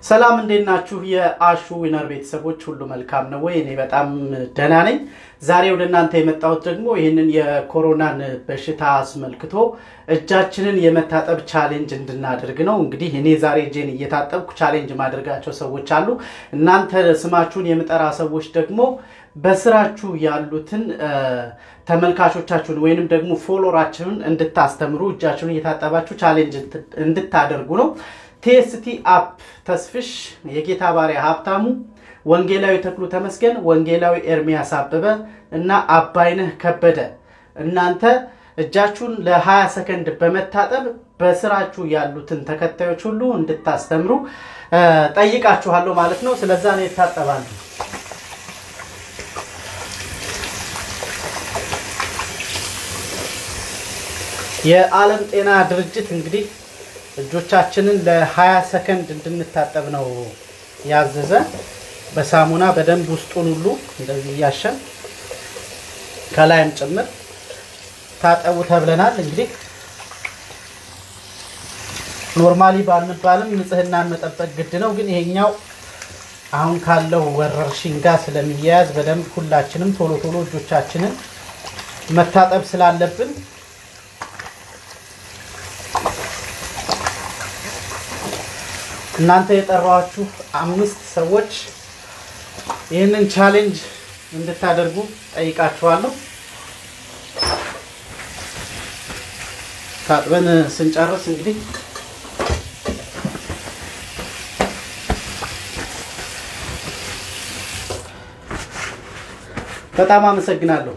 ሰላም እንዴት ናችሁ የአሹ ዊነር ቤተሰቦች ሁሉ መልካም ነው ወይ? እኔ በጣም ደህና ነኝ። ዛሬ ወደ እናንተ የመጣሁት ደግሞ ይሄንን የኮሮናን በሽታ አስመልክቶ እጃችንን የመታጠብ ቻሌንጅ እንድናደርግ ነው። እንግዲህ እኔ ዛሬ እጄን እየታጠብኩ ቻሌንጅ ማድረጋቸው ሰዎች አሉ። እናንተ ስማችሁን የምጠራ ሰዎች ደግሞ በስራችሁ ያሉትን ተመልካቾቻችሁን ወይንም ደግሞ ፎሎወራችሁን እንድታስተምሩ እጃችሁን እየታጠባችሁ ቻሌንጅ እንድታደርጉ ነው። ቲኤስቲ አፕ ተስፍሽ የጌታ ባሪያ ሀብታሙ ወንጌላዊ ተክሉ ተመስገን ወንጌላዊ ኤርሚያስ አበበ እና አባይነህ ከበደ እናንተ እጃችሁን ለ20 ሰከንድ በመታጠብ በስራችሁ ያሉትን ተከታዮች ሁሉ እንድታስተምሩ ጠይቃችኋለሁ ማለት ነው። ስለዛ ነው የታጠባሉ። የዓለም ጤና ድርጅት እንግዲህ እጆቻችንን ለ20 ሰከንድ እንድንታጠብ ነው ያዘዘ። በሳሙና በደንብ ውስጡን ሁሉ እንደዚህ ያሸን ከላይም ጭምር ታጠቡ ተብለናል። እንግዲህ ኖርማሊ ባንባልም ንጽህናን መጠበቅ ግድ ነው። ግን ይሄኛው አሁን ካለው ወረርሽኝ ጋር ስለሚያያዝ በደንብ ሁላችንም ቶሎ ቶሎ እጆቻችንን መታጠብ ስላለብን እናንተ የጠራዋችሁ 5 ሰዎች ይሄንን ቻሌንጅ እንድታደርጉ ጠይቃችኋለሁ። ታጥበን ስንጨርስ እንግዲህ በጣም አመሰግናለሁ።